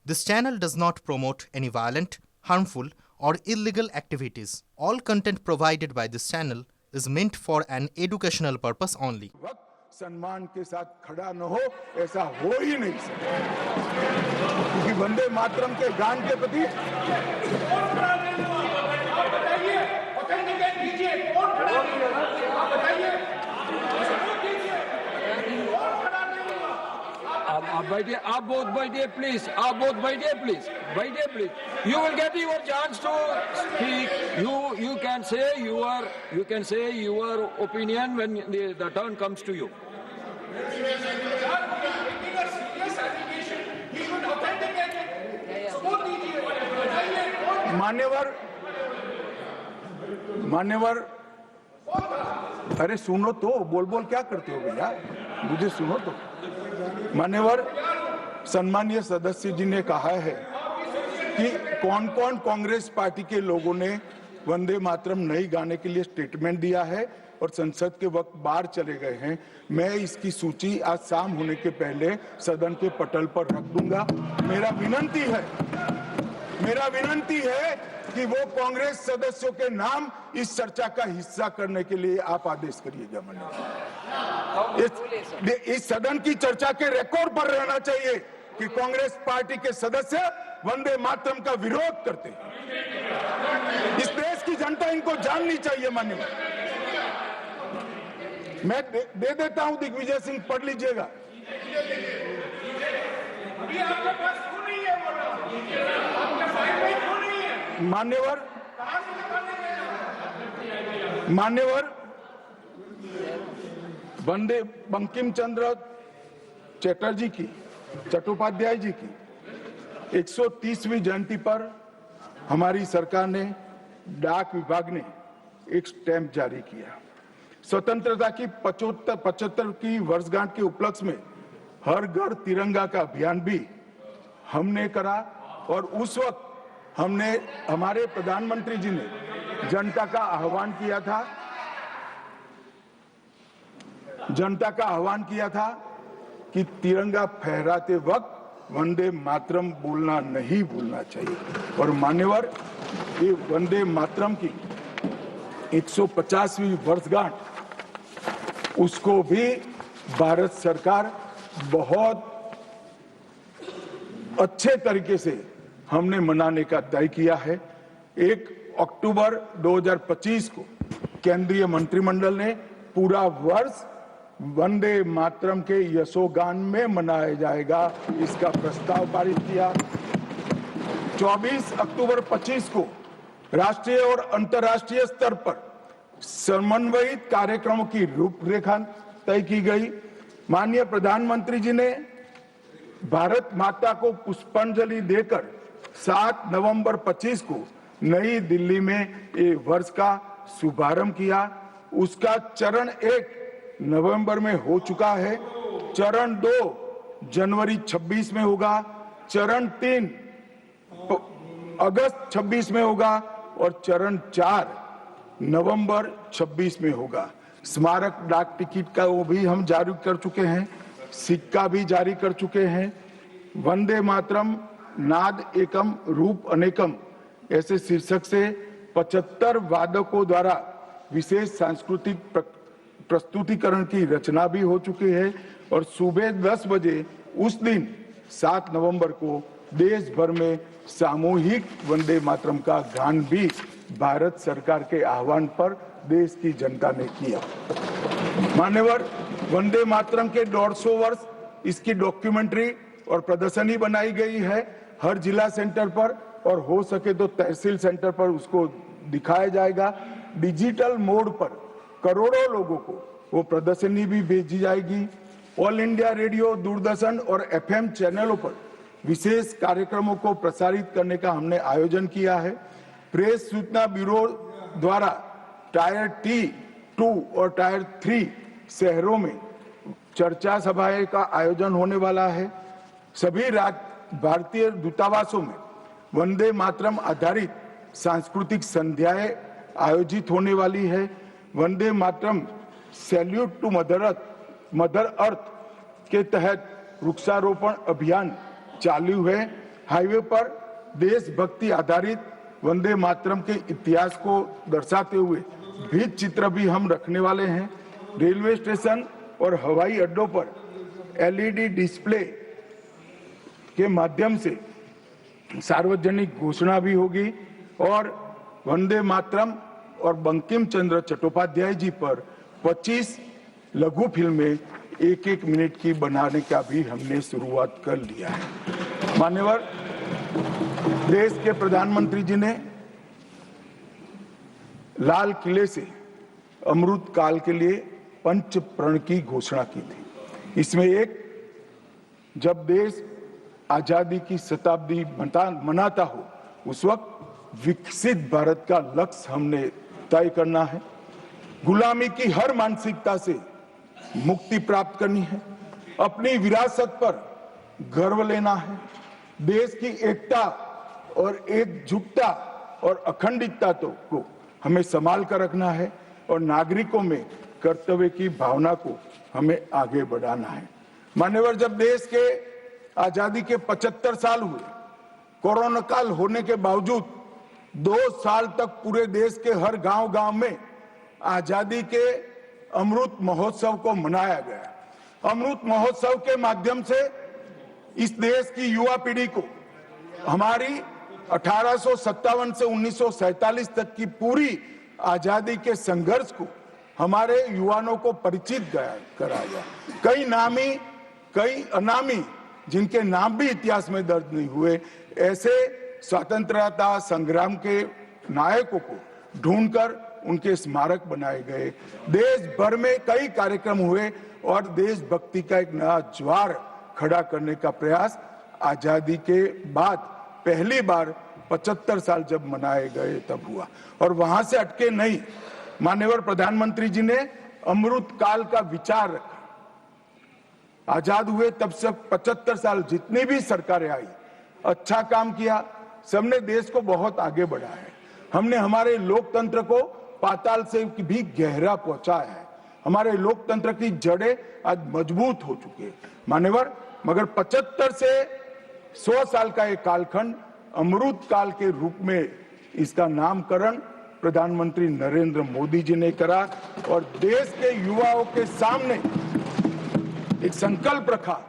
This channel does not promote any violent, harmful, or illegal activities. All content provided by this channel is meant for an educational purpose only. वक्त सम्मान के साथ खड़ा न हो, ऐसा हो ही नहीं सकता, क्योंकि वंदे मातरम के गान के प्रति आप बैठिए, आप बोथ बैठिए प्लीज, आप बोथ बैठिए प्लीज, बैठिए please. You will get your chance to speak. You can say your opinion when the turn comes to you. मान्यवर, अरे सुनो तो, बोल क्या करते हो भैया, मुझे सुनो तो. मान्यवर, सम्मानीय सदस्य जी ने कहा है कि कौन कौन कांग्रेस पार्टी के लोगों ने वंदे मातरम नहीं गाने के लिए स्टेटमेंट दिया है और संसद के वक्त बाहर चले गए हैं. मैं इसकी सूची आज शाम होने के पहले सदन के पटल पर रख दूंगा. मेरा विनंती है कि वो कांग्रेस सदस्यों के नाम इस चर्चा का हिस्सा करने के लिए आप आदेश करिएगा. इस सदन की चर्चा के रिकॉर्ड पर रहना चाहिए कि कांग्रेस पार्टी के सदस्य वंदे मातरम का विरोध करते हैं. इस देश की जनता इनको जाननी चाहिए. मान्यवर, मैं दे देता हूं, दिग्विजय सिंह पढ़ लीजिएगा. मान्यवर, वंदे बंकिम चंद्र चटर्जी की, चट्टोपाध्याय जी की 130वीं जयंती पर हमारी सरकार ने, डाक विभाग ने एक स्टैंप जारी किया. स्वतंत्रता की 75 की वर्षगांठ के उपलक्ष्य में हर घर तिरंगा का अभियान भी हमने करा और उस वक्त हमारे प्रधानमंत्री जी ने जनता का आह्वान किया था कि तिरंगा फहराते वक्त वंदे मातरम बोलना नहीं भूलना चाहिए. और मान्यवर, ये वंदे मातरम की 150वीं वर्षगांठ, उसको भी भारत सरकार बहुत अच्छे तरीके से हमने मनाने का तय किया है. 1 अक्टूबर 2025 को केंद्रीय मंत्रिमंडल ने पूरा वर्ष वंदे मातरम के यशोगान में मनाया जाएगा, इसका प्रस्ताव पारित किया. 24 अक्टूबर 25 को राष्ट्रीय और अंतर्राष्ट्रीय स्तर पर समन्वयित कार्यक्रमों की रूपरेखा तय की गई. माननीय प्रधानमंत्री जी ने भारत माता को पुष्पांजलि देकर 7 नवंबर 25 को नई दिल्ली में ये वर्ष का शुभारंभ किया. उसका चरण 1 नवंबर में हो चुका है, चरण 2 जनवरी 26 में होगा, चरण 3 अगस्त 26 में होगा और चरण 4 नवंबर 26 में होगा. स्मारक डाक टिकट का वो भी हम जारी कर चुके हैं, सिक्का भी जारी कर चुके हैं. वंदे मातरम नाद एकम रूप अनेकम ऐसे शीर्षक से 75 वादकों द्वारा विशेष सांस्कृतिक प्रस्तुतिकरण की रचना भी हो चुकी है. और सुबह 10 बजे उस दिन 7 नवंबर को देश भर में सामूहिक वंदे मातरम का गान भी भारत सरकार के आह्वान पर देश की जनता ने किया. मान्यवर, वंदे मातरम के 150 वर्ष, इसकी डॉक्यूमेंट्री और प्रदर्शनी बनाई गई है हर जिला सेंटर पर, और हो सके तो तहसील सेंटर पर उसको दिखाया जाएगा. डिजिटल मोड पर करोड़ों लोगों को वो प्रदर्शनी भी भेजी जाएगी. ऑल इंडिया रेडियो, दूरदर्शन और एफएम चैनलों पर विशेष कार्यक्रमों को प्रसारित करने का हमने आयोजन किया है. प्रेस सूचना ब्यूरो द्वारा टायर T2 और टायर 3 शहरों में चर्चा सभाएं का आयोजन होने वाला है. सभी भारतीय दूतावासों में वंदे मातरम आधारित सांस्कृतिक संध्याएं आयोजित होने वाली है. Vande Mataram salute to mother earth के तहत वृक्षारोपण अभियान चालू है. हाईवे पर देशभक्ति आधारित वंदे मातरम के इतिहास को दर्शाते हुए भित्ति चित्र भी हम रखने वाले हैं। रेलवे स्टेशन और हवाई अड्डों पर एलईडी डिस्प्ले के माध्यम से सार्वजनिक घोषणा भी होगी और वंदे मातरम और बंकिम चंद्र चट्टोपाध्याय जी पर 25 लघु फिल्में 1-1 मिनट की बनाने का भी हमने शुरुआत कर लिया है। मान्यवर, देश के प्रधानमंत्री जी ने लाल किले से अमृत काल के लिए पंच प्रण की घोषणा की थी। इसमें एक, जब देश आजादी की शताब्दी मनाता हो उस वक्त विकसित भारत का लक्ष्य हमने तय करना है। गुलामी की हर मानसिकता से मुक्ति प्राप्त करनी है। अपनी विरासत पर गर्व लेना है। देश की एकता और एकजुटता और अखंडितता को हमें संभाल कर रखना है और नागरिकों में कर्तव्य की भावना को हमें आगे बढ़ाना है। मान्यवर, जब देश के आजादी के 75 साल हुए, कोरोना काल होने के बावजूद 2 साल तक पूरे देश के हर गांव-गांव में आजादी के अमृत महोत्सव को मनाया गया। अमृत महोत्सव के माध्यम से इस देश की युवा पीढ़ी को हमारी 1857 से 1947 तक की पूरी आजादी के संघर्ष को हमारे युवाओं को परिचित कराया। कई नामी, कई अनामी, जिनके नाम भी इतिहास में दर्ज नहीं हुए, ऐसे स्वतंत्रता संग्राम के नायकों को ढूंढकर उनके स्मारक बनाए गए। देश भर में कई कार्यक्रम हुए और देशभक्ति का एक नया ज्वार खड़ा करने का प्रयास आजादी के बाद पहली बार 75 साल जब मनाए गए तब हुआ। और वहां से अटके नहीं, माननीय प्रधानमंत्री जी ने अमृत काल का विचार रखा। आजाद हुए तब से 75 साल जितनी भी सरकारें आई, अच्छा काम किया, सबने देश को बहुत आगे बढ़ाया है। हमने हमारे लोकतंत्र को पाताल से भी गहरा पहुंचाया है। हमारे लोकतंत्र की जड़ें आज मजबूत हो चुकी है मान्यवर। मगर 75 से 100 साल का एक कालखंड अमृत काल के रूप में इसका नामकरण प्रधानमंत्री नरेंद्र मोदी जी ने करा और देश के युवाओं के सामने एक संकल्प रखा